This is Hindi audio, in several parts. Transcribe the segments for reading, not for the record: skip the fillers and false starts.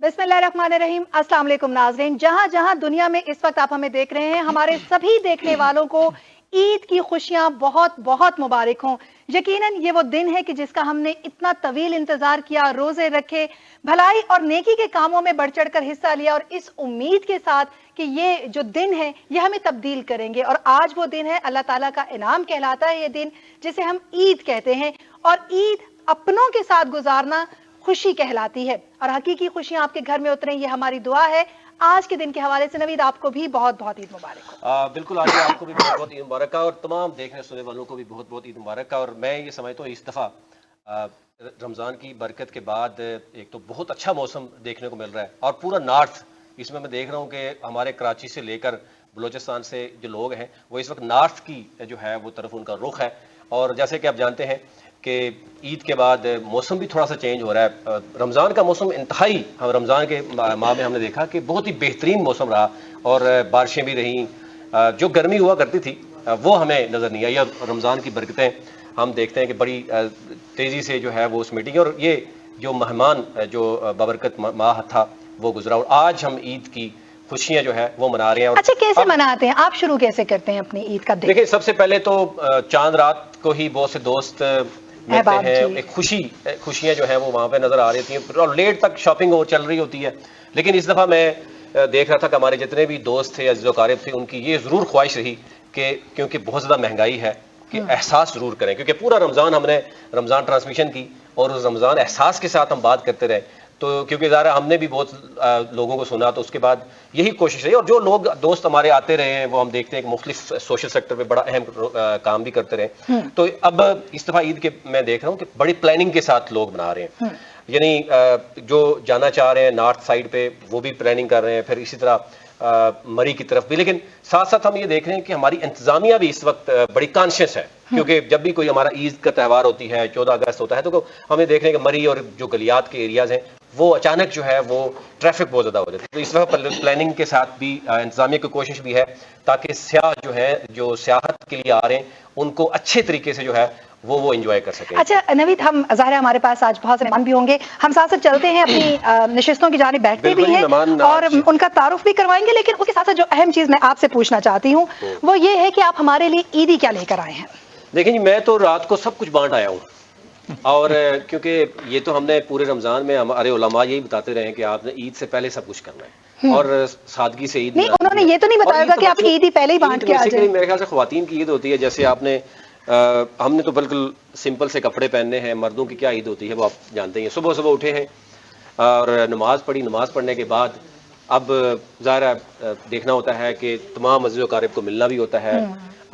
बिस्मिल्लाहिर्रहमानिर्रहीम। अस्सलाम वालेकुम नाज़रीन। जहां जहां दुनिया में इस वक्त आप हमें देख रहे हैं, हमारे सभी देखने वालों को ईद की खुशियां बहुत बहुत मुबारक हों। यकीनन ये वो दिन है कि जिसका हमने इतना तवील इंतजार किया, रोजे रखे, भलाई और नेकी के कामों में बढ़ चढ़ कर हिस्सा लिया और इस उम्मीद के साथ कि ये जो दिन है ये हमें तब्दील करेंगे। और आज वो दिन है, अल्लाह ताला का इनाम कहलाता है ये दिन, जिसे हम ईद कहते हैं। और ईद अपनों के साथ गुजारना खुशी कहलाती है और हकीकी खुशियां आपके घर में उतरें, ये हमारी दुआ है। आज के दिन के हवाले से नवीद आपको भी बहुत बहुत ईद मुबारक हो। बिल्कुल आगे आपको भी बहुत बहुत ईद मुबारक का और तमाम देखने सुनने वालों को भी बहुत बहुत ईद मुबारक का। और मैं ये समझता हूँ इस दफ़ा रमज़ान की बरकत के बाद एक तो बहुत अच्छा मौसम देखने को मिल रहा है और पूरा नॉर्थ, इसमें मैं देख रहा हूँ कि हमारे कराची से लेकर बलूचिस्तान से जो लोग हैं वो इस वक्त नॉर्थ की जो है वो तरफ उनका रुख है। और जैसे कि आप जानते हैं कि ईद के बाद मौसम भी थोड़ा सा चेंज हो रहा है। रमज़ान का मौसम इंतहाई, हम रमज़ान के माह में हमने देखा कि बहुत ही बेहतरीन मौसम रहा और बारिशें भी रहीं। जो गर्मी हुआ करती थी वो हमें नज़र नहीं आई। अब रमज़ान की बरकतें हम देखते हैं कि बड़ी तेज़ी से जो है वो उस मीटिंग और ये जो मेहमान जो बाबरकत माह था वो गुजरा और आज हम ईद की खुशियां जो है वो मना रहे हैं। और अच्छा, कैसे मनाते हैं आप? शुरू कैसे करते हैं अपनी ईद का दिन? देखिए, सबसे पहले तो चांद रात को ही बहुत से दोस्त मिलते हैं, एक खुशियां जो है वो वहाँ पे नजर आ रही थी और लेट तक शॉपिंग हो चल रही होती है। लेकिन इस दफ़ा मैं देख रहा था कि हमारे जितने भी दोस्त थे, अज़ीज़ व अक़ारिब थे, उनकी ये ज़रूर ख्वाहिश रही कि क्योंकि बहुत ज़्यादा महंगाई है कि एहसास ज़रूर करें, क्योंकि पूरा रमज़ान हमने रमज़ान ट्रांसमिशन की और उस रमज़ान एहसास के साथ हम बात करते रहे। तो क्योंकि ज़ाहिर हमने भी बहुत लोगों को सुना, तो उसके बाद यही कोशिश रही और जो लोग दोस्त हमारे आते रहे हैं वो हम देखते हैं कि मुख्तलिफ सोशल सेक्टर पे बड़ा अहम काम भी करते रहे। तो अब इस दफ़ा ईद के मैं देख रहा हूँ कि बड़ी प्लानिंग के साथ लोग मना रहे हैं। यानी जो जाना चाह रहे हैं नॉर्थ साइड पे वो भी प्लानिंग कर रहे हैं, फिर इसी तरह मरी की तरफ भी। लेकिन साथ साथ हम ये देख रहे हैं कि हमारी इंतजामिया भी इस वक्त बड़ी कॉन्शियस है, क्योंकि जब भी कोई हमारा ईद का त्यौहार होती है, 14 अगस्त होता है, तो हमें देख रहे हैं कि मरी और जो गलियात के एरियाज हैं वो अचानक जो है वो ट्रैफिक बहुत ज़्यादा हो जाती है। तो इस वक्त प्लानिंग के साथ भी इंतजामिया की कोशिश भी है ताकि सयाह जो है, जो सियाहत के लिए आ रहे हैं, उनको अच्छे तरीके से जो है वो एंजॉय कर सकें। अच्छा नवीद, हम ज़ाहिर हमारे पास आज बहुत से मेहमान भी होंगे, हम साथ साथ चलते हैं अपनी नशिस्तों की जानिब, बैठते भी हैं और उनका तारुफ भी करवाएंगे। लेकिन उसके साथ साथ जो अहम चीज़ मैं आपसे पूछना चाहती हूँ वो ये है कि आप हमारे लिए ईदी क्या लेकर आए हैं? देखिए जी, मैं तो रात को सब कुछ बांट आया हूँ और क्योंकि ये तो हमने पूरे रमजान में हमारे उलमा यही बताते रहे कि आपने ईद से पहले सब कुछ करना है और सादगी से ईद नहीं, उन्होंने ये तो नहीं बताया कि आप ईद ही पहले ही बांट के आ जाए। मेरे ख्याल से ख्वातीन की ईद होती है, जैसे आपने हमने तो बिल्कुल सिंपल से कपड़े पहनने हैं। मर्दों की क्या ईद होती है वो आप जानते ही हैं। सुबह सुबह उठे हैं और नमाज पढ़ी, नमाज पढ़ने के बाद अब ज़ाहिर देखना होता है कि तमाम अज़ीज़ व अक़ारिब को मिलना भी होता है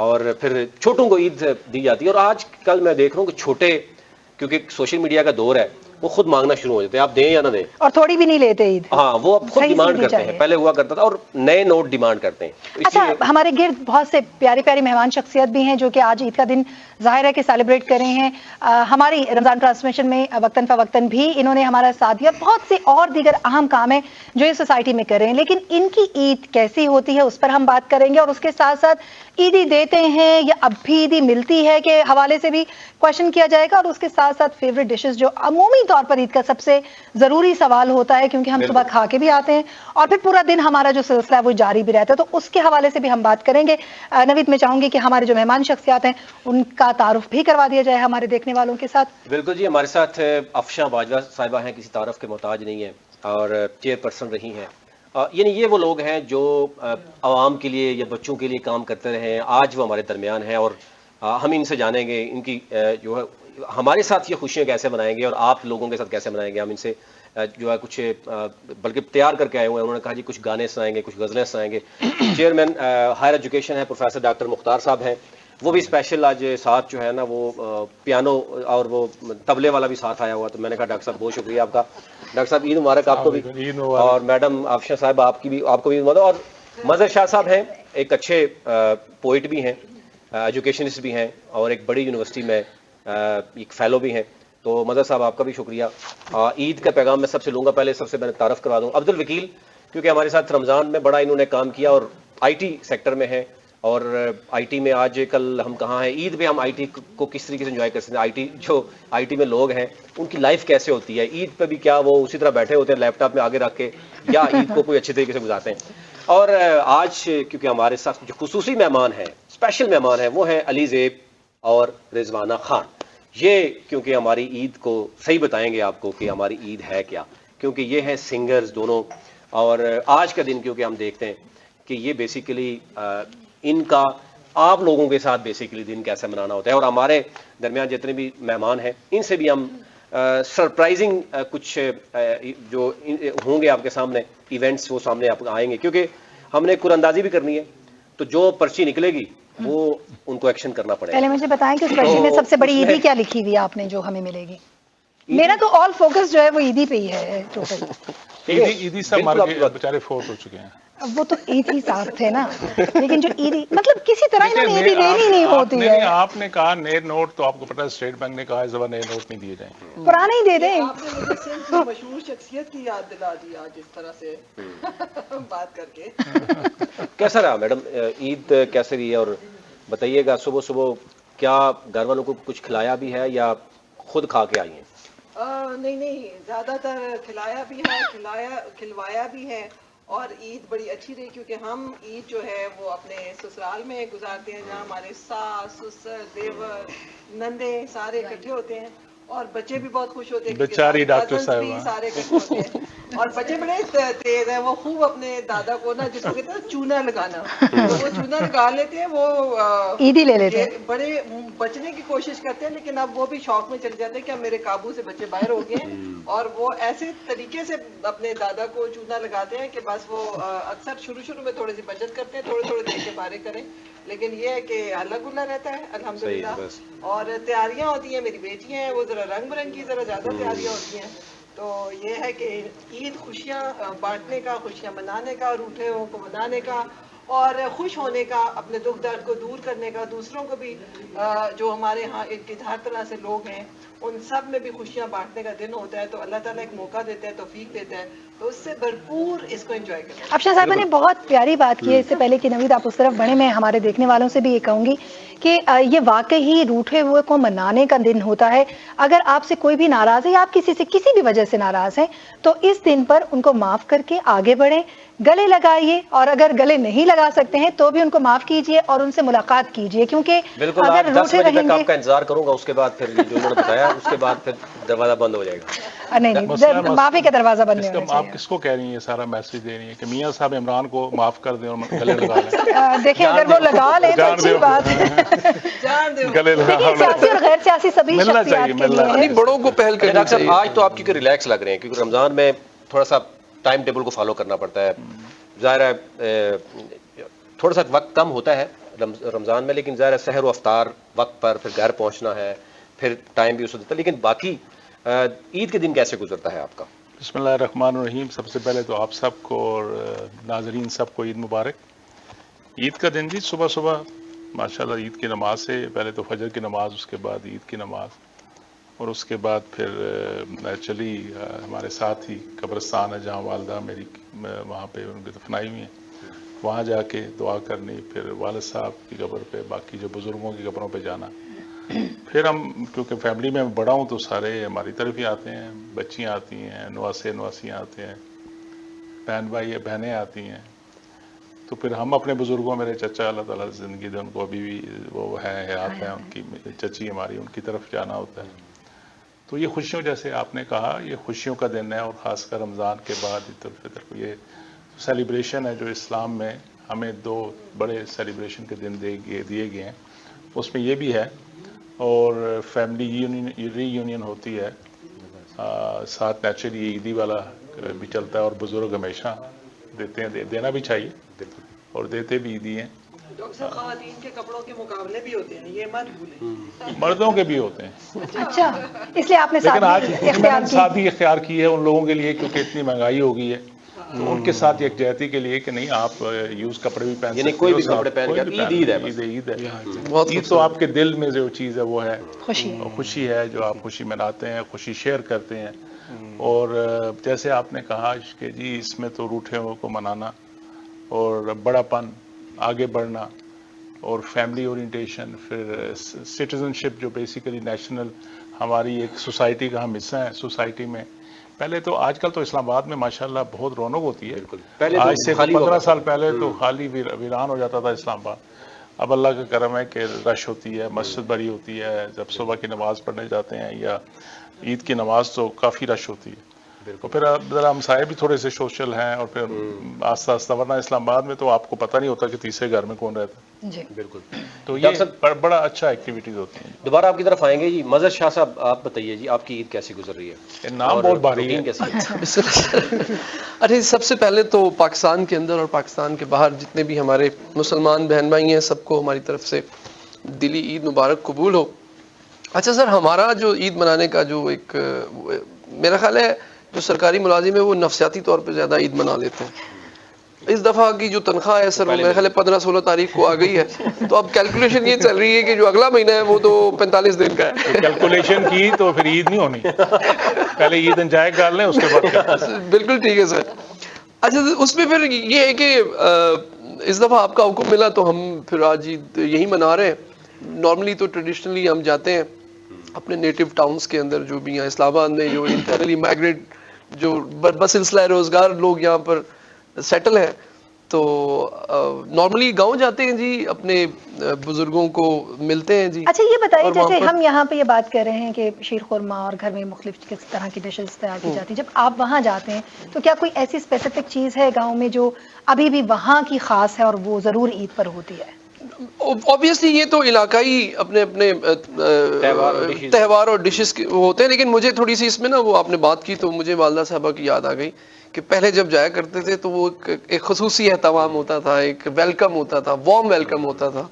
और फिर छोटों को ईद दी जाती है। और आज कल मैं देख रहा हूँ कि छोटे, क्योंकि सोशल मीडिया का दौर है, वो खुद मांगना शुरू हो जाते हैं, आप दें या ना दें, और थोड़ी भी नहीं लेते ईद। हाँ, वो अब खुद डिमांड करते हैं। पहले हुआ करता था और नए नोट डिमांड करते हैं। अच्छा, हमारे गिर्द बहुत से प्यारे प्यारे मेहमान शख्सियत भी हैं जो कि आज ईद का दिन जाहिर है कि सेलिब्रेट कर रहे हैं। हमारी रमजान ट्रांसमिशन में वक्तन फवक्तन भी इन्होंने हमारा साथ दिया। बहुत से और दीगर अहम काम है जो इस सोसाइटी में कर रहे हैं, लेकिन इनकी ईद कैसी होती है उस पर हम बात करेंगे और उसके साथ साथ ईदी देते हैं या अब भी ईदी मिलती है के हवाले से भी क्वेश्चन किया जाएगा। और उसके साथ साथ फेवरेट डिशेस जो अमूमी तौर पर ईद का सबसे जरूरी सवाल होता है, क्योंकि हम सुबह खा के भी आते हैं और फिर पूरा दिन हमारा जो सिलसिला है वो जारी भी रहता है, तो उसके हवाले से भी हम बात करेंगे। नवीद, मैं चाहूंगी कि हमारे जो मेहमान शख्सियात हैं उनका तारुफ भी करवा दिया जाए हमारे देखने वालों के साथ। बिल्कुल जी, हमारे साथ अफशा बाजवा साहिबा हैं, किसी तारुफ के मोहताज नहीं है और चेयरपर्सन रही हैं। यानी ये वो लोग हैं जो आवाम के लिए या बच्चों के लिए काम करते रहे हैं। आज वो हमारे दरमियान हैं और हम इनसे जानेंगे इनकी जो है हमारे साथ ये खुशियाँ कैसे मनाएंगे और आप लोगों के साथ कैसे मनाएंगे। हम इनसे जो है कुछ बल्कि तैयार करके आए हुए हैं। उन्होंने कहा जी कुछ गाने सुनाएंगे, कुछ गज़लें सुनाएंगे। चेयरमैन हायर एजुकेशन है प्रोफेसर डॉक्टर मुख्तार साहब हैं, वो भी स्पेशल आज साथ जो है ना वो पियानो और वो तबले वाला भी साथ आया हुआ। तो मैंने कहा डॉक्टर साहब बहुत शुक्रिया आपका। डॉक्टर साहब ईद मुबारक आपको भी, और मैडम आफशा साहब आपको भी मुबारक। और मजहर शाह साहब हैं, एक अच्छे पोइट भी हैं, एजुकेशनिस्ट भी हैं और एक बड़ी यूनिवर्सिटी में एक फेलो भी हैं। तो मजहर साहब आपका भी शुक्रिया। ईद का पैगाम मैं सबसे लूँगा। पहले सबसे मैंने तारफ़ करवा दूँ अब्दुल वकील, क्योंकि हमारे साथ रमज़ान में बड़ा इन्होंने काम किया और IT सेक्टर में है और आईटी में आज कल हम कहाँ हैं, ईद में हम आईटी को किस तरीके से एंजॉय कर सकते हैं, आईटी जो आईटी में लोग हैं उनकी लाइफ कैसे होती है, ईद पे भी क्या वो उसी तरह बैठे होते हैं लैपटॉप में आगे रख के, या ईद को कोई अच्छे तरीके से गुजारते हैं। और आज क्योंकि हमारे साथ जो खुसूसी मेहमान हैं, स्पेशल मेहमान हैं, वो हैं अली ज़ेब और रिजवाना खान। ये क्योंकि हमारी ईद को सही बताएंगे आपको कि हमारी ईद है क्या, क्योंकि ये हैं सिंगर्स दोनों। और आज का दिन क्योंकि हम देखते हैं कि ये बेसिकली इनका आप लोगों के साथ बेसिकली दिन कैसे मनाना होता है, और हमारे दरमियान जितने भी मेहमान हैं इनसे भी हम सरप्राइजिंग कुछ जो होंगे आपके सामने इवेंट्स वो सामने आप आएंगे, क्योंकि हमने कुरअंदाजी भी करनी है, तो जो पर्ची निकलेगी वो उनको एक्शन करना पड़ेगा। पहले मुझे बताएं कि उस पर्ची में सबसे बड़ी ईदी क्या लिखी हुई है आपने जो हमें मिलेगी? मेरा तो ऑल फोकस जो है वो ईदी पे ही है टोटल। ईदी सब मार के बेचारे फोर्ट हो चुके हैं। वो तो ईद ही साथ थे ना, लेकिन जो ईदी मतलब किसी तरह इन्होंने ईदी लेनी नहीं होती है। आपने कहा नए नोट, तो आपको पता है स्टेट बैंक ने कहा इस बार नए नोट नहीं दिए जाएंगे, पुराने ही दे दें। आपने मशहूर शख्सियत की याद दिला दी आज इस तरह से बात करके। कैसा रहा मैडम ईद, कैसे रही है? और बताइएगा सुबह सुबह क्या घर वालों को कुछ खिलाया भी है या खुद खा के आई हैं? नहीं, ज्यादातर खिलाया भी है, खिलवाया भी है, और ईद बड़ी अच्छी रही, क्योंकि हम ईद जो है वो अपने ससुराल में गुजारते हैं, जहाँ हमारे सास ससुर देवर नंदे सारे इकट्ठे होते हैं, और बच्चे भी बहुत खुश होते हैं, बेचारी डॉक्टर साहब सारे इकट्ठे होते हैं, और बच्चे बड़े तेज हैं, वो खूब अपने दादा को ना, जिसको कहते हैं चूना लगाना, तो वो चूना लगा लेते हैं, वो ईदी ले लेते हैं, बड़े बचने की कोशिश करते हैं, लेकिन अब वो भी शौक में चले जाते हैं कि अब मेरे काबू से बच्चे बाहर हो गए हैं, और वो ऐसे तरीके से अपने दादा को चूना लगाते हैं कि बस वो अक्सर शुरू में थोड़ी सी बचत करते हैं, थोड़े देर के बारे करें, लेकिन ये है कि हल्ला गुल्ला रहता है अल्हम्दुलिल्लाह। और तैयारियां होती हैं, मेरी बेटी हैं वो जरा रंग बिरंगी, जरा ज्यादा तैयारियां होती हैं, तो ये है कि ईद खुशियां बांटने का, खुशियां मनाने का, रूठे हुओं को मनाने का, और खुश होने का, अपने दुख दर्द को दूर करने का, दूसरों को भी जो हमारे यहाँ इर्द हर तरह से लोग हैं उन सब में भी खुशियां बांटने का दिन होता है, तो अल्लाह ताला एक मौका देता है, तौफीक देता है, तो उससे भरपूर इसको एंजॉय करें। अफशा साहब ने बहुत प्यारी बात की है। इससे पहले कि नवीद आप उस तरफ बढ़े, मैं हमारे देखने वालों से भी ये कहूंगी कि ये वाकई ही रूठे हुए को मनाने का दिन होता है। अगर आपसे कोई भी नाराज है या आप किसी से किसी भी वजह से नाराज हैं, तो इस दिन पर उनको माफ करके आगे बढ़े, गले लगाइए, और अगर गले नहीं लगा सकते हैं तो भी उनको माफ कीजिए और उनसे मुलाकात कीजिए, क्योंकि अगर रूठे रहेंगे, आपका इंतजार करूंगा, उसके बाद फिर जो उन्होंने बताया उसके बाद फिर दरवाजा बंद हो जाएगा। नहीं, माफी का दरवाजा बंद नहीं होना चाहिए। आप किसको कह रही हैं, ये सारा मैसेज दे रही है कि मियां साहब इमरान को माफ कर दें और गले लगा लें? देखिए, अगर वो लगा ले तो अच्छी बात है, गले लगा लेकिन सियासी और गैर सियासी सभी शख्सियात के लिए बड़ों को पहल करनी डॉक्टर चाहिए। साहब आज तो आप क्योंकि रिलैक्स लग रहे हैं, क्योंकि रमजान में थोड़ा सा टाइम टेबल को फॉलो करना पड़ता है, ज़ाहिर है थोड़ा सा वक्त कम होता है रमज़ान में, लेकिन ज़ाहिर है सहर व अफ्तार वक्त पर, फिर घर पहुंचना है, फिर टाइम भी उसको देता है, लेकिन बाकी ईद के दिन कैसे गुजरता है आपका? बिस्मिल्लाहिर्रहमानिर्रहीम। सबसे पहले तो आप सबको और नाजरीन सबको ईद मुबारक। ईद का दिन जी सुबह सुबह माशाल्लाह ईद की नमाज से पहले तो फजर की नमाज, उसके बाद ईद की नमाज, और उसके बाद फिर चली हमारे साथ ही कब्रिस्तान है जहाँ वालदा मेरी वहाँ पे उनकी दफनाई हुई हैं, वहाँ जाके दुआ करनी, फिर वालिद साहब की कब्र पे, बाकी जो बुज़ुर्गों की कब्रों पे जाना। फिर हम क्योंकि फैमिली में बड़ा हूँ तो सारे हमारी तरफ ही आते हैं, बच्चियाँ आती हैं, नवासियाँ आते हैं, बहन भाई बहनें आती हैं, तो फिर हम अपने बुज़ुर्गों, मेरे चचा अल्लाह ताला ज़िंदगी दे उनको, अभी भी वो है हयात है, उनकी चची हमारी, उनकी तरफ जाना होता है। तो ये खुशियों, जैसे आपने कहा, ये खुशियों का दिन है, और ख़ासकर रमज़ान के बाद ईद उल फितर को ये सेलिब्रेशन है जो इस्लाम में हमें दो बड़े सेलिब्रेशन के दिन दिए गए हैं, उसमें ये भी है, और फैमिली रीयूनियन होती है, साथ नेचुरली ईदी वाला भी चलता है, और बुज़ुर्ग हमेशा देते हैं, देना भी चाहिए और देते भी ईदी हैं। डॉक्टर साहब, ख़वातीन के कपड़ों के मुकाबले भी होते हैं, ये मत भूलें। मर्दों के भी होते हैं। अच्छा, इसलिए आपने लेकिन आज इख्तियार की। साथ ही इख्तियार की है उन लोगों के लिए, क्योंकि इतनी महंगाई हो गई है, तो उनके साथ यकजहती के लिए कि नहीं आप यूज कपड़े भी पहन सकते हो, कोई भी कपड़े पहन के, ईद है, ईद है। ईद तो आपके दिल में जो चीज़ है वो है खुशी है, जो आप खुशी मनाते हैं, खुशी शेयर करते हैं। और जैसे आपने कहा कि जी इसमें तो रूठे हुओं को मनाना और बड़ापन, आगे बढ़ना, और फैमिली ओरिएंटेशन, फिर सिटीजनशिप जो बेसिकली नेशनल हमारी एक सोसाइटी का हम हिस्सा है सोसाइटी में। पहले तो आजकल तो इस्लामाबाद में माशाल्लाह बहुत रौनक होती है। पहले आज तो से खाली 15 साल पहले तो खाली वीरान हो जाता था इस्लामाबाद। अब अल्लाह का करम है कि रश होती है, मस्जिद बड़ी होती है, जब सुबह की नमाज़ पढ़ने जाते हैं या ईद की नमाज तो काफ़ी रश होती है। तो फिर ज़रा हमसाए भी थोड़े से सोशल हैं और फिर आस्ता आस्ता, वरना इस्लामाबाद में तो आपको पता नहीं होता कि तीसरे घर में कौन रहता है। जी बिल्कुल। तो ये बड़ा अच्छा एक्टिविटीज होती हैं। दोबारा आपकी तरफ आएंगे जी। मजहर शाह साहब, आप बताइए जी, आपकी ईद कैसी गुजर रही है? ये नाम बहुत भारी है। कैसी है? अरे सबसे पहले तो पाकिस्तान के अंदर और पाकिस्तान के बाहर जितने भी हमारे मुसलमान बहन भाई हैं, सबको हमारी तरफ से दिली ईद मुबारक कबूल हो। अच्छा सर, हमारा जो ईद मनाने का जो एक मेरा ख्याल है जो सरकारी मुलाजिम है वो नफसियाती तौर पे ज़्यादा ईद मना लेते हैं। इस दफ़ा की जो तनख्वाह है सर, मेरे ख्याल 15-16 तारीख को आ गई है, तो अब कैलकुलेशन ये चल रही है कि जो अगला महीना है वो तो 45 दिन का है। कैलकुलेशन की तो फिर ईद नहीं होनी, पहले ईद एंजॉय कर लें उसके बाद। बिल्कुल ठीक है सर। अच्छा, उसमें फिर ये है कि इस दफ़ा आपका हुक्म मिला तो हम फिर आज ईद यही मना रहे हैं। नॉर्मली तो ट्रेडिशनली हम जाते हैं अपने नेटिव टाउन्स के अंदर, जो भी यहाँ इस्लामाबाद में जो इंटरनली माइग्रेट जो बसिलसिला रोजगार लोग यहाँ पर सेटल हैं, तो नॉर्मली गांव जाते हैं जी, अपने बुजुर्गों को मिलते हैं जी। अच्छा ये बताइए, जैसे हम यहाँ पे ये बात कर रहे हैं कि शीर खुरमा और घर में मुख्तलिफ किस तरह की डिशेस तैयार की जाती है, जब आप वहाँ जाते हैं तो क्या कोई ऐसी स्पेसिफिक चीज़ है गांव में जो अभी भी वहाँ की खास है और वो ज़रूर ईद पर होती है? ऑब्वियसली ये तो इलाकाई अपने अपने त्यौहार और डिशेस होते हैं, लेकिन मुझे थोड़ी सी इसमें ना वो आपने बात की तो मुझे वालदा साहबा की याद आ गई कि पहले जब जाया करते थे तो वो एक खुसूसी एहतमाम होता था, एक वेलकम होता था, वार्म वेलकम होता था।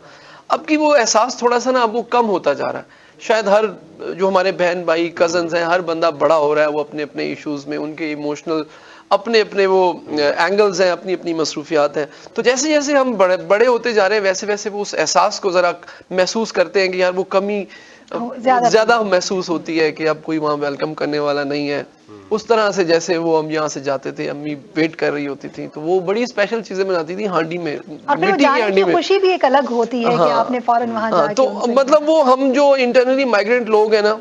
अब की वो एहसास थोड़ा सा ना अब वो कम होता जा रहा है। शायद हर जो हमारे बहन भाई कजन्स हैं, हर बंदा बड़ा हो रहा है, वो अपने अपने इश्यूज में, उनके इमोशनल अपने अपने वो एंगल्स हैं, अपनी अपनी मसरूफियात हैं। तो जैसे जैसे हम बड़े होते जा रहे हैं वैसे वैसे वो उस एहसास को ज़रा महसूस करते हैं कि यार वो कमी ज़्यादा महसूस होती है कि अब कोई वहाँ वेलकम करने वाला नहीं है। उस तरह से जैसे वो हम यहाँ से जाते थे, अम्मी वेट कर रही होती थी, तो वो बड़ी स्पेशल चीजें बनाती थी हांडी में, मिट्टी की हांडी में। खुशी भी एक अलग होती है कि आपने फौरन वहाँ जाके तो मतलब वो हम जो इंटरनली माइग्रेंट लोग हैं ना,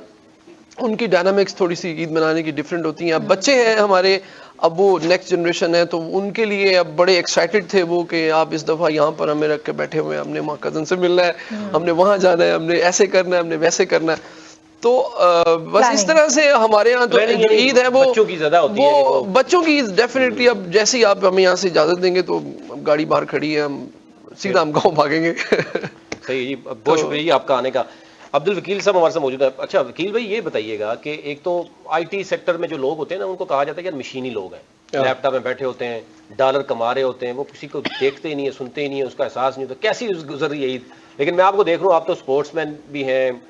उनकी डायनामिक्स थोड़ी सी ईद मनाने की डिफरेंट होती हैं। अब बच्चे हैं हमारे, अब वो नेक्स्ट जनरेशन है, तो उनके लिए अब बड़े एक्साइटेड थे वो कि आप इस दफ़ा यहाँ पर हमें रख के बैठे हुए हैं, हमने वहाँ कज़न से मिलना है, हमने वहाँ जाना है, हमने ऐसे करना है, हमने वैसे करना है। तो बस इस तरह से हमारे यहाँ तो जो ईद है वो बच्चों की ज़्यादा होती है, वो बच्चों की डेफिनेटली। अब जैसे ही आप हमें यहाँ से इजाज़त देंगे तो गाड़ी बाहर खड़ी है, हम सीधा हम गाँव भागेंगे। सही जी, बहुत शुक्रिया जी आपका आने का। अब्दुल वकील साहब हमारे साथ मौजूद है। अच्छा वकील भाई, ये बताइएगा कि एक तो आईटी सेक्टर में जो लोग होते हैं ना, उनको कहा जाता है कि यार मशीनी लोग हैं, लैपटॉप में बैठे होते हैं, डॉलर कमा रहे होते हैं, वो किसी को देखते ही नहीं है, सुनते ही नहीं है, उसका एहसास नहीं होता कैसी गुजर रही है ईद। लेकिन मैं आपको देख रहा हूँ, आप तो स्पोर्ट्समैन भी हैं,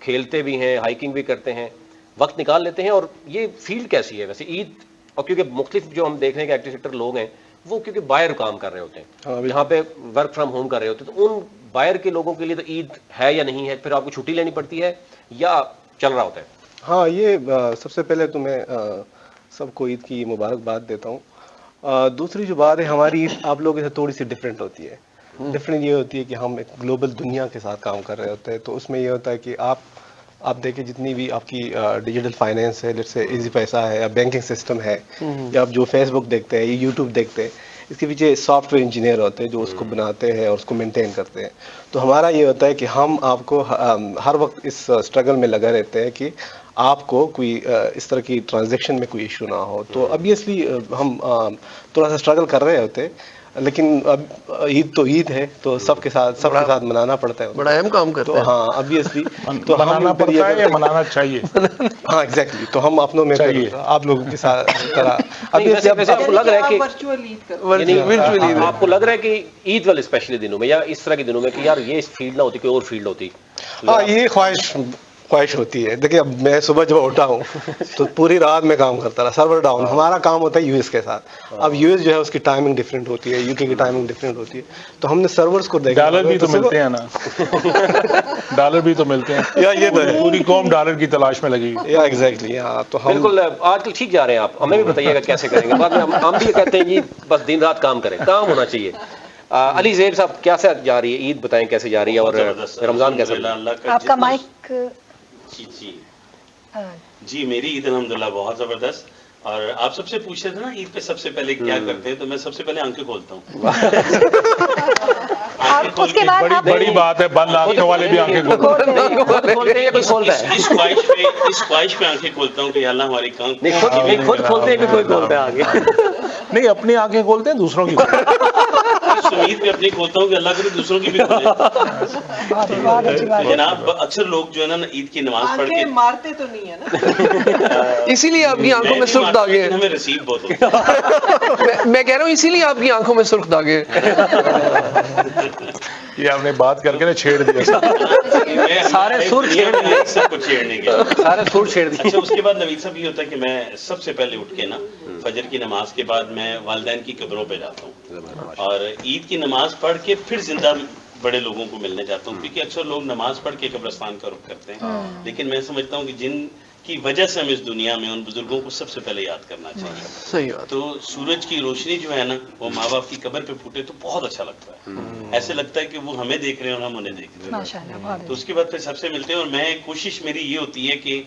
खेलते भी हैं, हाइकिंग भी करते हैं, वक्त निकाल लेते हैं। और ये फील्ड कैसी है वैसे ईद? और क्योंकि मुख्तलिफ जो हम देख रहे हैं कि आईटी सेक्टर लोग हैं, वो क्योंकि बाहर काम कर रहे होते हैं, यहाँ पे वर्क फ्रॉम होम कर रहे होते हैं, तो उन बाहर के लोगों के लिए तो ईद है या नहीं है? फिर आपको छुट्टी लेनी पड़ती है या चल रहा होता है? हाँ, ये सबसे पहले तो मैं सबको ईद की मुबारकबाद देता हूँ। दूसरी जो बात है, हमारी ईद आप लोगों से थोड़ी सी डिफरेंट होती है। डिफरेंट ये होती है कि हम एक ग्लोबल दुनिया के साथ काम कर रहे होते हैं, तो उसमें ये होता है कि आप देखिए जितनी भी आपकी डिजिटल फाइनेंस है, जैसे इजी पैसा है या बैंकिंग सिस्टम है, या आप जो फेसबुक देखते हैं, यूट्यूब देखते हैं, इसके पीछे सॉफ्टवेयर इंजीनियर होते हैं जो उसको बनाते हैं और उसको मेंटेन करते हैं। तो हमारा ये होता है कि हम आपको हर वक्त इस स्ट्रगल में लगा रहते हैं कि आपको कोई इस तरह की ट्रांजैक्शन में कोई इशू ना हो। तो ऑब्वियसली हम थोड़ा सा स्ट्रगल कर रहे होते हैं, लेकिन अब ईद तो ईद है, तो सबके साथ मनाना पड़ता है। बड़ा अहम काम करते हैं। तो हाँ, ऑब्वियसली तो मनाना पड़ता है या मनाना चाहिए? हाँ एग्जैक्टली, तो हम अपनों में आप लोगों के साथ तरह आपको लग रहा है कि वर्चुअल ईद आपको लग रहा है कि ईद वाले स्पेशली दिनों में या इस तरह के दिनों में कि यार ये इस फील्ड ना होती, कोई और फील्ड होती? हाँ, ये ख्वाहिश होती है। देखिए, अब मैं सुबह जब उठा हूँ तो पूरी रात में काम करता रहा, सर्वर डाउन। हमारा काम होता है यूएस के साथ। अब यूएस जो है उसकी टाइमिंग डिफरेंट होती है, यूके की टाइमिंग डिफरेंट होती है, तो हमने सर्वर्स को देखा। डॉलर भी तो मिलते हैं ना, डॉलर भी तो मिलते हैं या ये तो है, पूरी कौम डॉलर की तलाश में लगी या एग्जैक्टली। हाँ, तो हम बिल्कुल आजकल ठीक जा रहे हैं आप, हमें भी बताइएगा कैसे करेंगे। बाद में हम भी कहते हैं जी बस दिन रात काम करें, काम होना चाहिए। अली ज़ेब साहब, कैसे जा रही है ईद, बताएं कैसे जा रही है और रमजान कैसा रहा? आपका माइक जी मेरी ईद अल्हम्दुलिल्लाह बहुत जबरदस्त। और आप सबसे पूछ रहे थे ना ईद पे सबसे पहले क्या करते हैं, तो मैं सबसे पहले आंखें खोलता हूँ। उसके बाद बड़ी बात है, बंद आंखों वाले भी आंखें खोलते हैं। इस ख्वाहिश पे आंखें खोलता हूँ कि अल्लाह हमारी काम खुद खोलते हैं कि कोई खोलता है आगे? नहीं, अपनी आंखें खोलते हैं, दूसरों की इस उम्मीद पे अपनी खोलता हूँ कि अल्लाह करे दूसरों की भी खोले। जनाब अक्सर लोग जो है ना ईद की नमाज पढ़ के मारते तो नहीं है ना, इसीलिए आपकी आंखों में सुर्ख दागे हैं। हमें रसीद बहुत होती है। मैं कह रहा हूँ इसीलिए आपकी आंखों में सुर्ख दागे हैं। ये आपने बात करके ना छेड़ दिया। सारे सुर छेड़ दिए, सबको छेड़ने के सारे सुर छेड़ दिए। अच्छा, उसके बाद नवीद साहब ये होता है कि मैं सबसे पहले उठ के ना फजर की नमाज के बाद मैं वालिदैन की कब्रों पे जाता हूँ और ईद की नमाज पढ़ के फिर जिंदा बड़े लोगों को मिलने जाता हूँ, क्योंकि अक्सर लोग नमाज पढ़ के कब्रिस्तान का रुख करते हैं, लेकिन मैं समझता हूँ कि जिनकी वजह से हम इस दुनिया में, उन बुजुर्गों को सबसे पहले याद करना चाहिए। सही बात। तो सूरज की रोशनी जो है ना वो माँ बाप की कब्र पे फूटे तो बहुत अच्छा लगता है। ऐसे लगता है कि वो हमें देख रहे हैं और हम उन्हें देख रहे हैं। माशाल्लाह, बहुत तो उसके बाद फिर सबसे मिलते हैं और मैं कोशिश मेरी ये होती है कि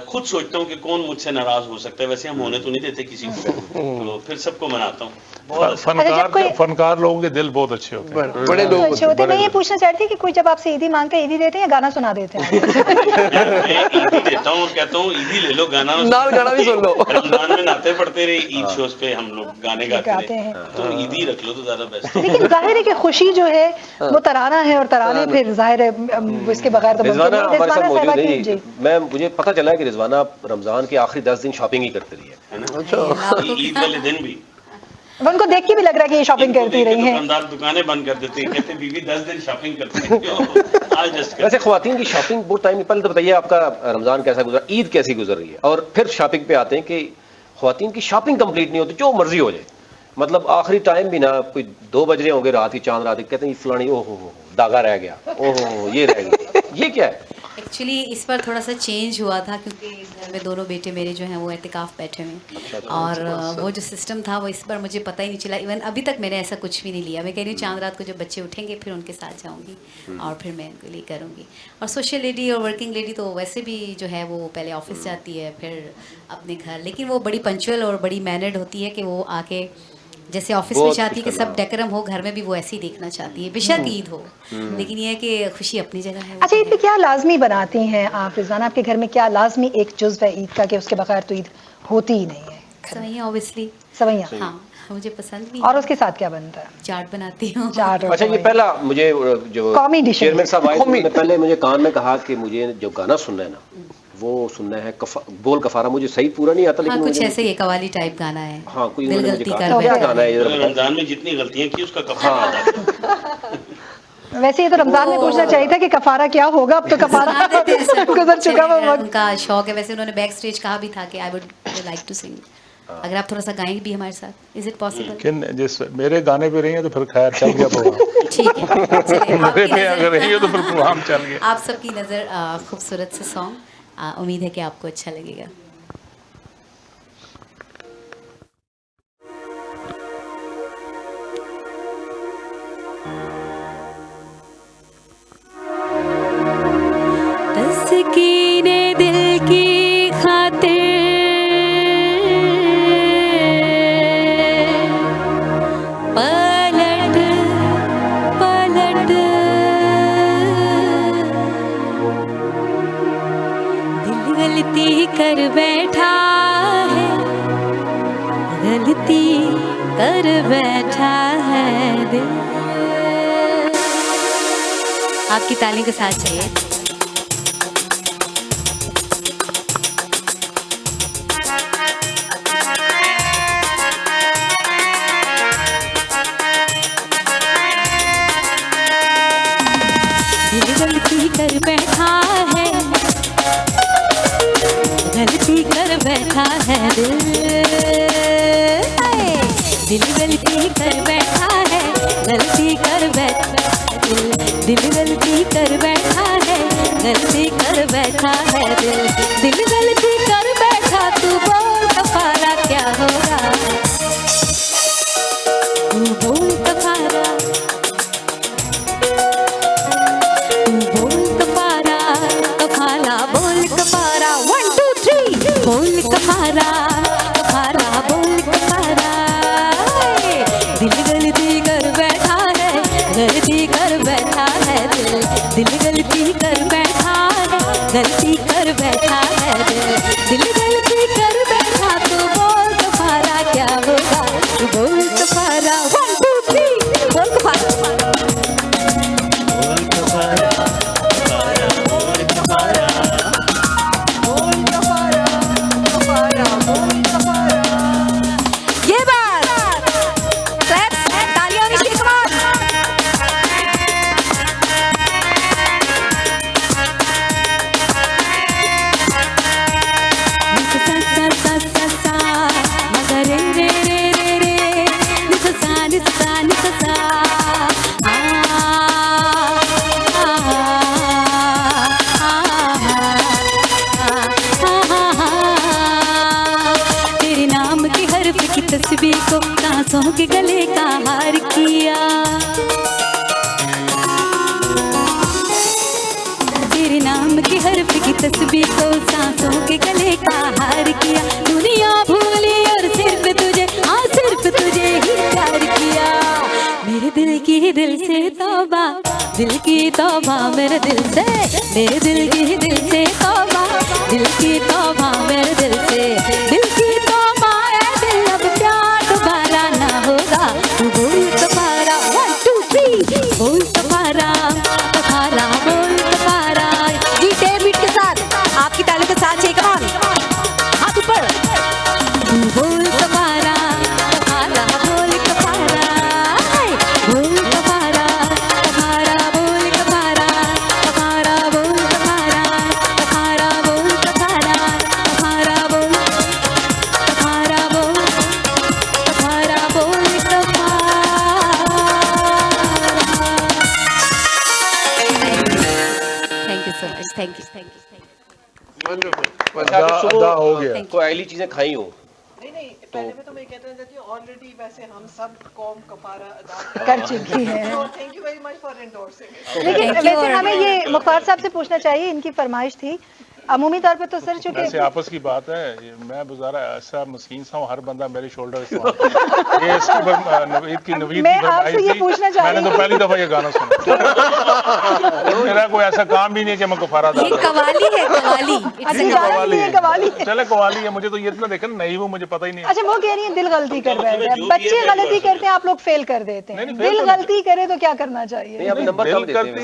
खुद सोचता हूँ कि कौन मुझसे नाराज हो सकता है, वैसे हम होने तो नहीं देते किसी को, तो फिर सबको मनाता हूँ। बहुत अच्छा। फनकार लोगों के दिल बहुत अच्छे होते हैं, बड़े लोग अच्छे होते हैं। मैं ये पूछना चाहती कि कोई जब आपसे ईदी मांगते हैं, ईदी देते हैं या गाना सुना देते हैं? मैं ईदी देता हूँ और कहता हूँ ईदी ले लो, गाना गाना भी सुन लो। रमजान में नाते पढ़ते रहे, ईद शोज पे हम लोग गाने गाते हैं, तो ईदी रख लो तो ज्यादा बेस्ट है। लेकिन जाहिर है कि खुशी जो है वो तराना है, और तराने फिर जाहिर है इसके बगैर तो रिजवाना हमारे साथ रिजवाना मौजूद साहिबा है की जी। मुझे पता चला है कि रिजवाना रमजान के आखिरी 10 दिन शॉपिंग ही करती रही है ना। अच्छा, ईद वाले दिन भी उनको देख के भी लग रहा है कि ये शॉपिंग करती रही हैं। दुकानदार दुकानें बंद कर देते हैं, कहते हैं बीवी 10 दिन शॉपिंग करती है, क्यों? आज जस्ट वैसे ख्वातीन की शॉपिंग बहुत टाइम, पहले तो बताइए आपका रमजान कैसा गुजरा, ईद कैसी गुजर रही है, और फिर शॉपिंग पे आते हैं कि ख्वातीन की शॉपिंग कंप्लीट नहीं होती, जो मर्जी हो जाए, मतलब आखिरी टाइम भी ना कोई 2 बज रहे होंगे रात ही, चांद रात, कहते हैं फलानी ओहो दागा रह गया, ओहो ये रह गया, ये क्या है? एक्चुअली इस बार थोड़ा सा चेंज हुआ था, क्योंकि घर में दोनों बेटे मेरे जो हैं वो एतिकाफ बैठे हुए हैं, और वो जो सिस्टम था वो इस बार मुझे पता ही नहीं चला। इवन अभी तक मैंने ऐसा कुछ भी नहीं लिया। मैं कह रही हूँ चांद रात को जब बच्चे उठेंगे फिर उनके साथ जाऊँगी और फिर मैं उनके लिए करूँगी। और सोशल लेडी और वर्किंग लेडी तो वैसे भी जो है वो पहले ऑफिस जाती है फिर अपने घर, लेकिन वो बड़ी पंचुअल और बड़ी मैनर्ड होती है कि वो आके जैसे ऑफिस में चाहती है कि सब डेकोरम हो, घर में भी वो ऐसे ही देखना चाहती है, बेशक ईद हो, लेकिन ये है कि खुशी अपनी जगह है। अच्छा, ईद पे क्या लाजमी बनाती हैं आप रिजवाना? आपके घर में क्या लाजमी एक जुज़्व है ईद का कि उसके बगैर तो ईद होती ही नहीं है? सवैयाँ ऑब्वियसली। सवैयाँ, हाँ मुझे पसंद भी। और उसके साथ क्या बनता है? चाट बनाती हूँ। चाट। अच्छा, ये पहला मुझे जो कौमी डिश चेयरमैन साहब आए थे, पहले मुझे कान में कहा कि मुझे जो गाना सुनना है ना वो सुनना है बोल कफारा, मुझे सही पूरा नहीं आता, लेकिन कुछ ऐसे ही कवाली टाइप गाना है। हाँ, कोई दिल गलती कर क्या गाना है? रमजान में जितनी गलतियां की उसका कफारा अदा करो। वैसे ये तो रमजान में पूछना चाहिए था कि कफारा क्या होगा, अब तो कफारा गुजर चुका वो वक्त। उनका शौक है, वैसे उन्होंने बैक स्टेज कहा भी था कि I would like to sing, अगर आप थोड़ा सा गाएंगे भी हमारे साथ, इज इट पॉसिबल? लेकिन जिस मेरे गाने पे रही है तो फिर खैर चल गया प्रोग्राम। ठीक है, मेरे पे अगर रही हो तो फिर प्रोग्राम चल गया। आप सबकी नज़र खूबसूरत से सॉन्ग, उम्मीद है कि आपको अच्छा लगेगा। तस्कीने दिल की खातिर पलट पलट दिल गलती कर बैठा है, गलती कर बैठा है दिल। आपकी ताली के साथ चाहिए। दिल गलती कर बैठा है, गलती कर बैठा है दिल। दिल गलती कर बैठा है, गलती कर बैठा दिल। दिल गलती कर बैठा है, गलती कर बैठा है दिल। दिल गलती कर बैठा, तू बोल कफारा क्या होगा, तू बोल कफारा गलती कर बैठा है दिल गलती कर बैठा तो बोल कफारा क्या होगा, बोल कफारा 1 2 3 बोल कफारा। ये बात तालियां नीचे कमान। तेरे नाम के हर्फ की तस्वीर को सांसों के गले का हार किया, तेरे नाम के हर्फ की तस्वीर को सांसों के गले का हार किया। दुनिया भूली और सिर्फ तुझे, हाँ सिर्फ तुझे ही प्यार किया। मेरे दिल की दिल से तौबा, दिल की तौबा मेरे दिल से, मेरे दिल की दिल से तौबा, दिल की तौबा मेरे दिल से, दिल की तौबा है दिल अब प्यार दोबारा ना होगा, तू बोल कफारा 1 2 3 बोल कफारा कफारा बोल कफारा। जी टेर बीट के साथ आपकी ताली के साथ शेक ऑन, हाथ ऊपर, तू बोल कफारा कफारा बोल कफारा, बोल कफारा कफारा बोल कफारा, कफारा बोल कफारा, कफारा बोल कफारा, कफारा बोल कफारा बोल कफारा बोल कफारा। Thank you so much, thank you thank you thank you. अदा हो गया। कोई आयली चीजें खाई हो नहीं पहले में तो मैं कहना चाहती हूँ ऑलरेडी वैसे हम सब कौम कफारा अदा कर चुकी है। Thank you very much for endorsing. लेकिन Thank you वैसे और- हमें ये मुख्तार साहब से पूछना चाहिए, इनकी फरमाइश थी अमूमी तौर पे तो सर चूंकि वैसे आपस की बात है, मैं गुजारा ऐसा मस्कीन सा हूँ, हर बंदा मेरे शोल्डर इस्तेमाल करे। ये इसकी नवीद की नवीद मैं की आपसे फरमाइश ये थी। पूछना चाह मैंने रही तो पहली दफा ये गाना सुना। मेरा कोई ऐसा काम भी नहीं है कि मैं कफारा ये डाल कवाली है कवाली। अच्छा जाना भी है कवाली है। चले कवाली है, मुझे तो ये इतना देखा नहीं वो मुझे पता ही नहीं है। अच्छा वो कह रही है दिल गलती कर बैठे जो हैं, भी बच्चे है, गलती करते हैं आप लोग फेल कर देते हैं, नहीं, fail दिल तो नहीं गलती करे तो क्या करना चाहिए? नहीं, अभी नंबर कम दिल देते हैं।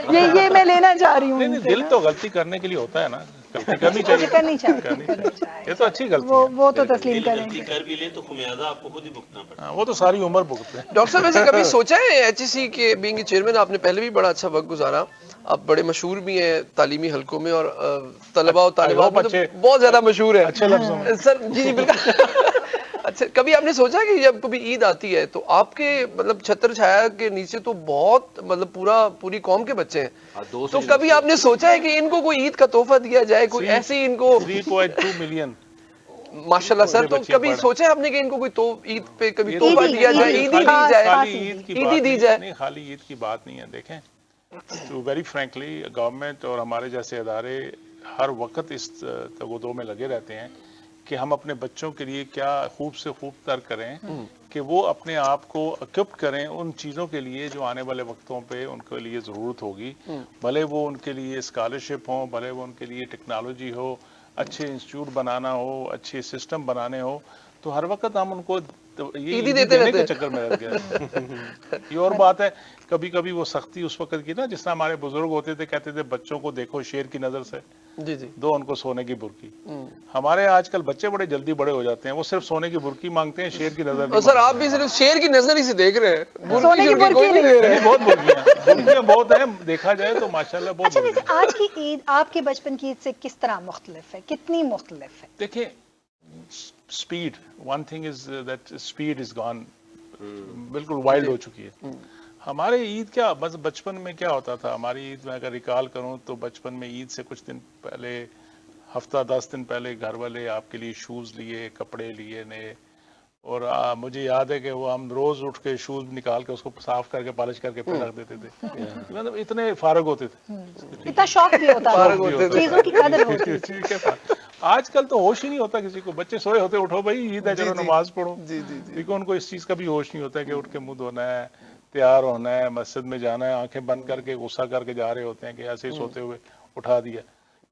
करती ये मैं लेना चाह रही हूँ नहीं उनसे दिल ना। तो गलती करने के लिए होता है ना, गलती करनी चाहिए। करनी चाहिए, करनी करनी चाहिए। ये तो अच्छी गलती वो है। वो तो तस्लीम गलती करेंगे। कर भी ले तो खुमियाजा आपको खुद ही भुगतना पड़ता हाँ, वो तो सारी उम्र भुगतते हैं। डॉक्टर साहब वैसे कभी सोचा है एचईसी के बीइंग चेयरमैन, आपने पहले भी बड़ा अच्छा वक्त गुजारा, आप बड़े मशहूर भी हैं तालीमी हलकों में और तलबा और तालिबात में तो बहुत ज्यादा मशहूर है अच्छे लफ्जों में। सर। जी जी बिल्कुल। अच्छा कभी आपने सोचा कि जब कभी ईद आती है तो आपके मतलब छत्र छाया के नीचे तो बहुत मतलब पूरी कौम के बच्चे हैं, तो कभी आपने सोचा है कि इनको कोई ईद का तोहफा दिया जाए, कोई ऐसी इनको 3.2 मिलियन माशाल्लाह सर, तो बच्चे कभी पढ़े। सोचा है आपने कि इनको कोई तो ईद पे कभी ये तोहफा ईदी, दिया जाए, ईदी, ईदी दी खास जाए, बात ईद की ईदी बात दी नहीं- जाए। नहीं, खाली ईद की बात नहीं है। देखें तो वेरी फ्रैंकली गवर्नमेंट और हमारे जैसे अदारे हर वक्त इस तगोदो में लगे रहते हैं कि हम अपने बच्चों के लिए क्या खूब से खूब तर करें कि वो अपने आप को इक्विप करें उन चीज़ों के लिए जो आने वाले वक्तों पे उनके लिए ज़रूरत होगी। भले वो उनके लिए स्कॉलरशिप हो, भले वो उनके लिए टेक्नोलॉजी हो, अच्छे इंस्टीट्यूट बनाना हो, अच्छे सिस्टम बनाने हो, तो हर वक्त हम उनको ये ईदी ईदी देते देने रहते के हैं। चक्कर में रह गए। ये और बात है, कभी कभी वो सख्ती उस वक्त की ना, जिस तरह हमारे बुजुर्ग होते थे, कहते थे बच्चों को देखो शेर की नजर से, जी जी दो उनको सोने की बुर्की। हमारे आजकल बच्चे बड़े जल्दी बड़े हो जाते हैं, वो सिर्फ सोने की बुर्की मांगते हैं, शेर की नजर और नहीं सर मांगते। आप भी सिर्फ शेर की नजर ही से देख रहे हैं, सोने की बुर्की कोई बुर्की नहीं दे रहे। नहीं, बहुत बुर्कियां बहुत हैं, देखा जाए तो माशाल्लाह बहुत अच्छा बुर्कियां। वैसे आज की ईद आपके बचपन की ईद से किस तरह मुख्तलिफ है, कितनी मुख्तलिफ है? देखिए speed, one thing is that speed is gone, बिल्कुल वाइल्ड हो चुकी है। हमारे ईद क्या बस बचपन में क्या होता था, हमारी ईद में अगर रिकॉल करूं तो बचपन में ईद से कुछ दिन पहले, हफ्ता 10 दिन पहले घर वाले आपके लिए शूज लिए, कपड़े लिए नए, और मुझे याद है कि वो हम रोज उठ के शूज निकाल के उसको साफ करके पॉलिश करके फिर रख देते थे। मतलब इतने फारग होते थे। इतना शौक भी होता फारग है, होते थे। चीजों की कदर होती है। चीज़ के साथ। आजकल तो होश ही नहीं होता किसी को, बच्चे सोए होते उठो भाई ईद है चलो नमाज पढ़ो। देखो उनको इस चीज का भी होश नहीं होता है कि उठ के मुंह धोना है, तैयार होना है, मस्जिद में जाना है, आंखें बंद करके गुस्सा करके जा रहे होते हैं कि ऐसे ही सोते हुए उठा दिया।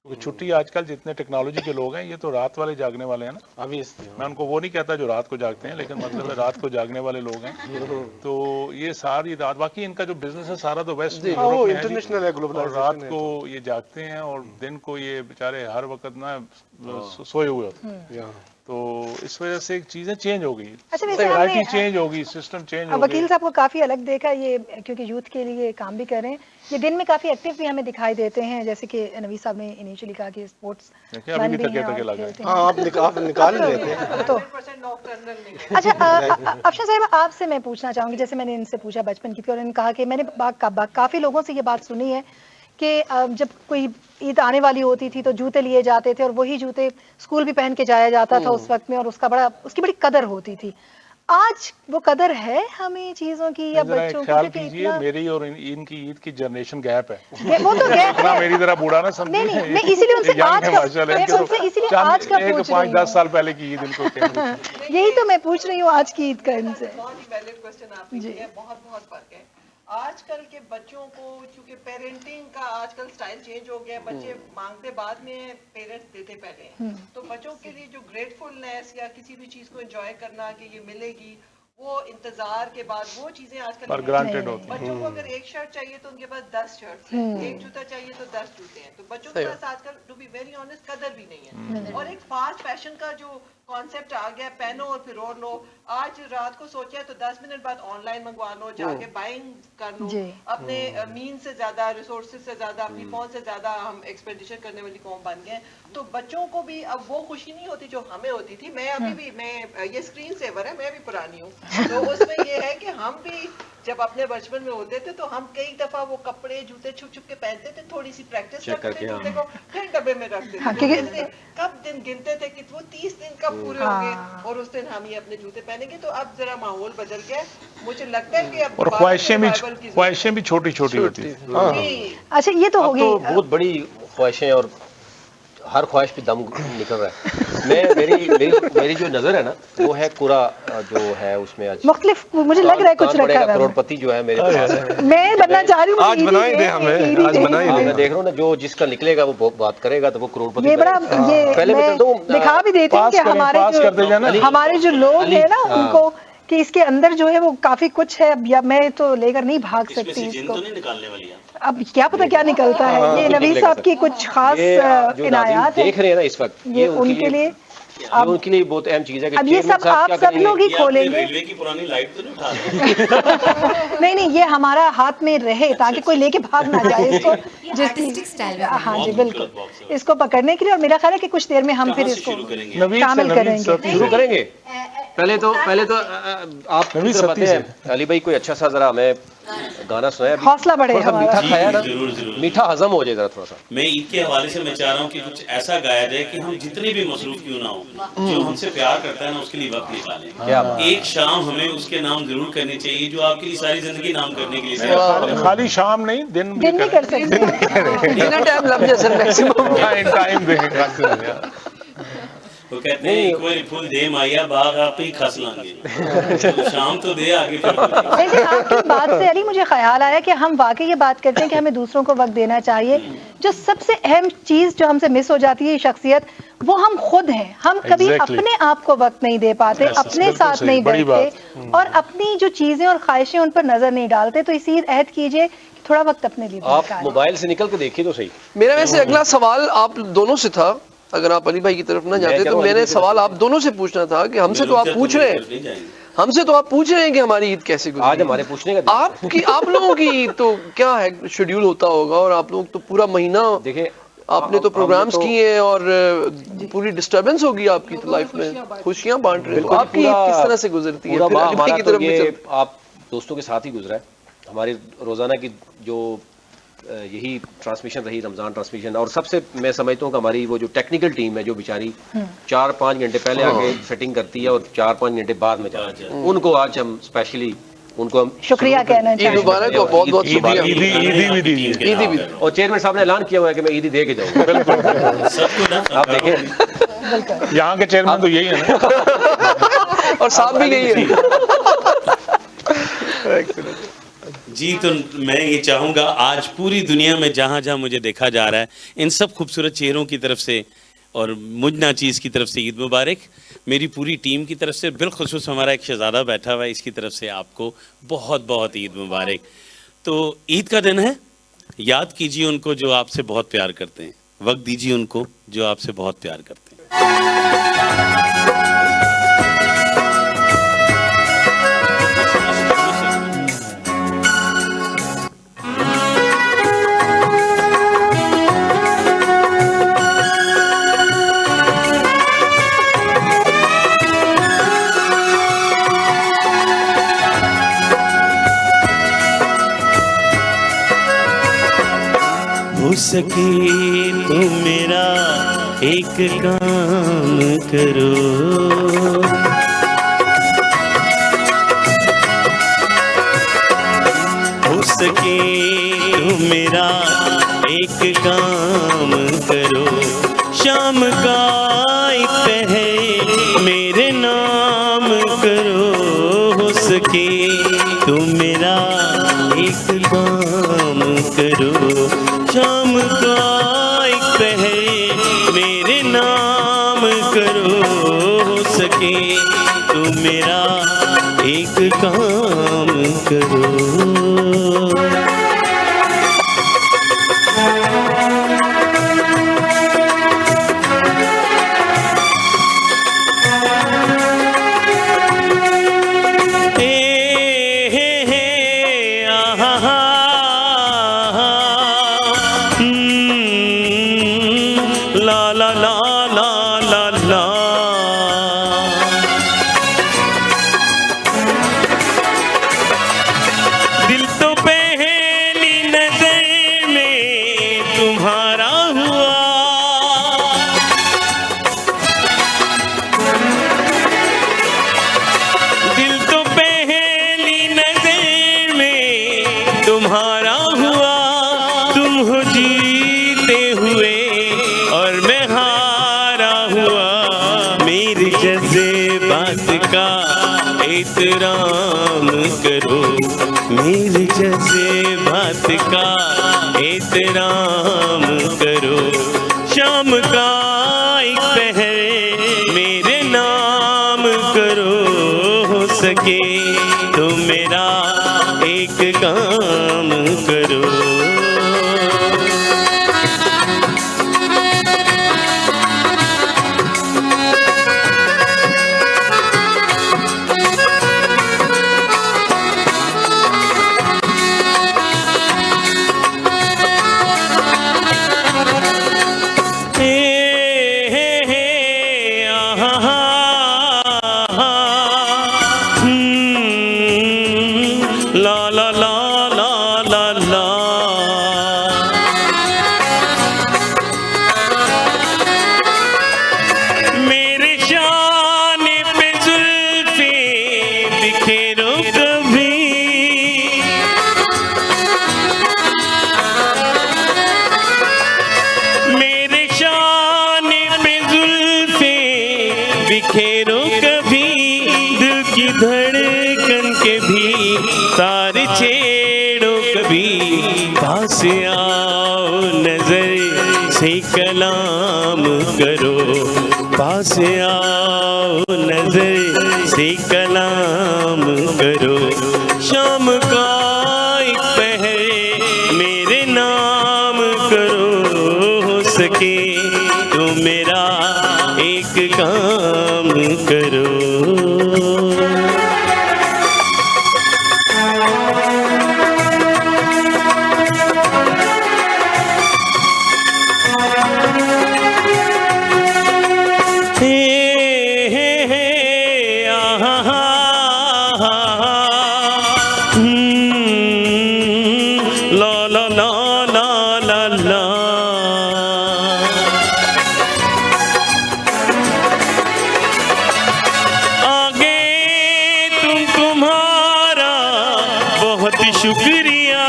क्योंकि छुट्टी आजकल जितने टेक्नोलॉजी के लोग हैं, ये तो रात वाले जागने वाले हैं ना। मैं उनको वो नहीं कहता जो रात को जागते हैं, लेकिन मतलब है रात को जागने वाले लोग हैं। तो ये सारी रात, बाकी इनका जो बिजनेस है सारा तो वेस्ट इंटरनेशनल है, ग्लोबल। और रात को ये जागते हैं और दिन को ये बेचारे हर वक्त ना सोए हुए होते हैं। तो इस वजह से चीजें चेंज हो गई, अच्छा, वैसे वैरायटी चेंज होगी, सिस्टम चेंज हो गया। वकील साहब को काफी अलग देखा ये, क्योंकि यूथ के लिए काम भी कर रहे हैं। ये दिन में काफी एक्टिव भी हमें दिखाई देते हैं, जैसे कि नवीद साहब ने इनिशियली कहा कि स्पोर्ट्स अभी भी तके लगा है। हाँ, आप निकाल रहे थे तो अच्छा, अफशा साहिबा आपसे मैं पूछना चाहूंगी, जैसे मैंने इनसे पूछा बचपन की थी और इन्होंने कहा कि मैंने काफी लोगों से ये बात सुनी है कि जब कोई ईद आने वाली होती थी तो जूते लिए जाते थे और वही जूते स्कूल भी पहन के जाया जाता था उस वक्त में, और उसकी बड़ी कदर होती थी। आज वो कदर है हमें चीजों की या बच्चों ख्याल की? कीजिए, मेरी और इनकी ईद की जनरेशन गैप है। वो तो गैप है, मेरी तरह बूढ़ा ना समझिए। नहीं, मैं इसीलिए उनसे आज का पूछ रही हूँ। 5-10 साल पहले की ईद इनको यही तो मैं पूछ रही हूँ आज की ईद का इनसे। बहुत ही वैलिड क्वेश्चन आपने किया है, बहुत फर्क है। आजकल के बच्चों को, चूंकि पेरेंटिंग का आजकल स्टाइल चेंज हो गया, बच्चे मांगते बाद में, पेरेंट्स देते पहले। तो बच्चों के लिए जो ग्रेटफुलनेस या किसी भी चीज को एंजॉय करना कि ये मिलेगी, वो इंतजार के बाद वो चीजें आजकल पर ग्रांटेड होती हैं। बच्चों को अगर एक शर्ट चाहिए तो उनके पास 10 शर्ट्स हैं, एक जूता चाहिए तो 10 जूते हैं। तो बच्चों के पास आजकल, टू बी वेरी ऑनेस्ट, कदर भी नहीं है। और एक फास्ट फैशन का जो कॉन्सेप्ट आ गया, पहनो और फिर और लो। आज रात को सोचा तो 10 मिनट बाद ऑनलाइन मंगवा लो, जाके बाइंग कर लो। अपने मीन से ज्यादा, रिसोर्सेज से ज्यादा, अपनी फोन से ज्यादा हम एक्सपेंडिचर करने वाली कौम बन गए। तो बच्चों को भी अब वो खुशी नहीं होती जो हमें होती थी। मैं अभी भी, मैं ये स्क्रीन सेवर है, मैं भी पुरानी हूँ, तो उसमें ये है कि हम भी जब अपने बचपन में होते थे तो हम कई दफा वो कपड़े जूते छुप छुप के पहनते थे, थोड़ी सी प्रैक्टिस करते थे, जूते को फिर डब्बे में रखते थे। कब दिन गिनते थे कि वो 30 दिन कब पूरे होंगे और उस दिन हम ये अपने जूते पहनेंगे। तो अब जरा माहौल बदल गया, मुझे लगता है कि अब और ख्वाहिशें भी छोटी छोटी होती है। अच्छा, ये तो होगी, बहुत बड़ी ख्वाहिशें और हर ख्वाहिश पे दम निकल रहा है। मेरी जो नजर है ना, वो है कुरा जो है उसमें आज मुख्तलिफ, मुझे लग रहा है कुछ रखा है। करोड़पति जो है मेरे पास है, मैं बनना चाह रही हूँ। आज बनाई दे हमें, आज बनाई दे। मैं देख रहा हूँ ना, जो जिसका निकलेगा वो बात करेगा तो वो करोड़पति। ये बड़ा, ये पहले मैं दिखा भी देते हैं कि हमारे जो लोग हैं ना, उनको कि इसके अंदर जो है वो काफी कुछ है, या मैं तो लेकर नहीं भाग सकती इसको। तो नहीं निकालने वाली है। अब क्या पता क्या निकलता है। ये नवीद साहब की कुछ खास इनायात देख रहे हैं ना इस वक्त, ये उनके लिए, उनके लिए बहुत अहम चीज है कि अब ये सब आप सब लोग ही खोलेंगे। रेलवे की पुरानी लाइट तो नहीं उठा नहीं, ये हमारा हाथ में रहे ताकि कोई लेके भाग ना जाए इसको, हाँ जी बिल्कुल, इसको पकड़ने के लिए। और मेरा ख्याल है कि कुछ देर में हम फिर इसको शामिल करेंगे। शुरू करेंगे। पहले तो आप बताते हैं अली भाई, कोई अच्छा सा जरा हमें गाना सुनाया, हौसला बढ़े, मीठा खाया ना, जरूर मीठा हजम हो जाए जरा थोड़ा सा। मैं ईद के हवाले से मैं चाह रहा हूँ कि कुछ ऐसा गाया जाए कि हम जितने भी मसरूफ क्यों ना हो, जो हमसे प्यार करता है ना, उसके लिए वक्त निकालें। एक शाम हमें उसके नाम जरूर करनी चाहिए, जो आपके लिए सारी जिंदगी नाम करने के लिए। खाली शाम नहीं, दिन भी कर सकते टाइम लग जाए मैक्सिमम टाइम देंगे। वो कहते हैं एक बार फूल दे माया बाग आप ही खस लांगे, तो शाम तो दे आगे फिर। वैसे आपकी बात से अली मुझे ख्याल आया कि हम वाकई ये बात करते हैं कि हमें दूसरों को वक्त देना चाहिए। जो सबसे अहम चीज जो हमसे मिस हो जाती है शख्सियत, वो हम खुद हैं। हम कभी अपने आप को वक्त नहीं दे पाते, अपने साथ नहीं बैठते और अपनी जो चीजें और ख्वाहिशें उन पर नजर नहीं डालते। तो इसी अहद कीजिए कि थोड़ा वक्त अपने लिए आप मोबाइल से निकल के देखिए तो सही। मेरा वैसे अगला सवाल आप दोनों से था, अगर आप अली भाई की तरफ ना जाते तो मेरे सवाल आप दोनों से पूछना था कि हमसे तो आप पूछ रहे हैं, हमसे तो आप पूछ रहे हैं कि हमारी ईद कैसे गुजरी। आज हमारे पूछने का आप लोगों की ईद तो क्या है, शेड्यूल होता होगा, और आप लोग तो पूरा महीना देखिए, आपने तो प्रोग्राम्स किए हैं और पूरी डिस्टर्बेंस होगी आपकी तो लाइफ में, खुशियां बांट रहे हो। आपकी ईद किस तरह से गुजरती है? आप दोस्तों के साथ ही गुजरा है। हमारी रोजाना की जो यही ट्रांसमिशन रही, रमजान ट्रांसमिशन, और सबसे मैं समझता हूँ कि हमारी वो जो टेक्निकल टीम है, जो बेचारी 4-5 घंटे पहले आके सेटिंग करती है और 4-5 घंटे बाद में जाती है, उनको आज हम स्पेशली उनको हम शुक्रिया कहना चाहिए। ईद मुबारक और बहुत बहुत शुक्रिया। ईदी भी और चेयरमैन साहब ने ऐलान किया हुआ है कि मैं ईदी दे के जाऊंगा। आप देखें, यहाँ के चेयरमैन तो यही है ना, और साहब भी यही है। जी, तो मैं ये चाहूँगा आज पूरी दुनिया में जहाँ जहाँ मुझे देखा जा रहा है, इन सब खूबसूरत चेहरों की तरफ से और मुझ नाचीज़ की तरफ से ईद मुबारक। मेरी पूरी टीम की तरफ से, बिलखुसूस हमारा एक शहज़ादा बैठा हुआ है, इसकी तरफ से आपको बहुत बहुत ईद मुबारक। तो ईद का दिन है, याद कीजिए उनको जो आपसे बहुत प्यार करते हैं, वक्त दीजिए उनको जो आपसे बहुत प्यार करते हैं। हो सके तो मेरा एक काम करो, हो सके तो मेरा एक काम करो, शाम का एक पहर मेरे नाम करो। हो सके तो मेरा एक काम करो, शाम का एक पहर मेरे नाम करो। हो सके तो मेरा एक काम करो। एहतराम करो, मेरे जैसे बात का एहतराम करो। शाम का एक पहर मेरे नाम करो। हो सके तो मेरा एक काम करो। बिखेरो कभी दिल की धड़कन के भी तार छेड़ो कभी। पास आओ नजर से कलाम करो, पास आओ नजर से कलाम करो। शाम का एक पहर मेरे नाम करो। हो सके तो मेरा एक काम करो। शुक्रिया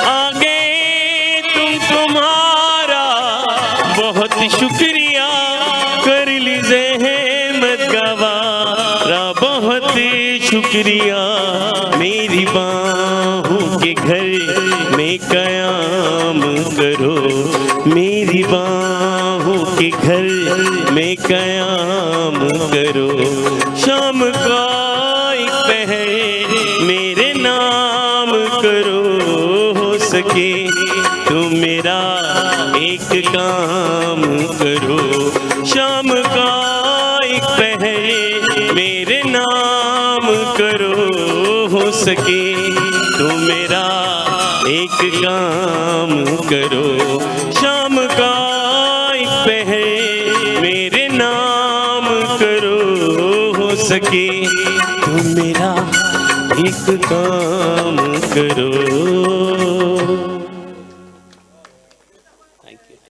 आगे तुम्हारा बहुत शुक्रिया। कर ली ज़हमत का शुक्रिया मेरी बाहों के घर में कयाम करो, मेरी बाहों के घर में कयाम करो। शाम का एक पहर मेरे नाम करो, हो सके तो मेरा एक काम करो। शाम का एक पहर मेरे नाम करो, हो सके तो मेरा एक काम करो। शाम का एक पहर मेरे नाम करो, हो सके तो मेरा एक काम करो।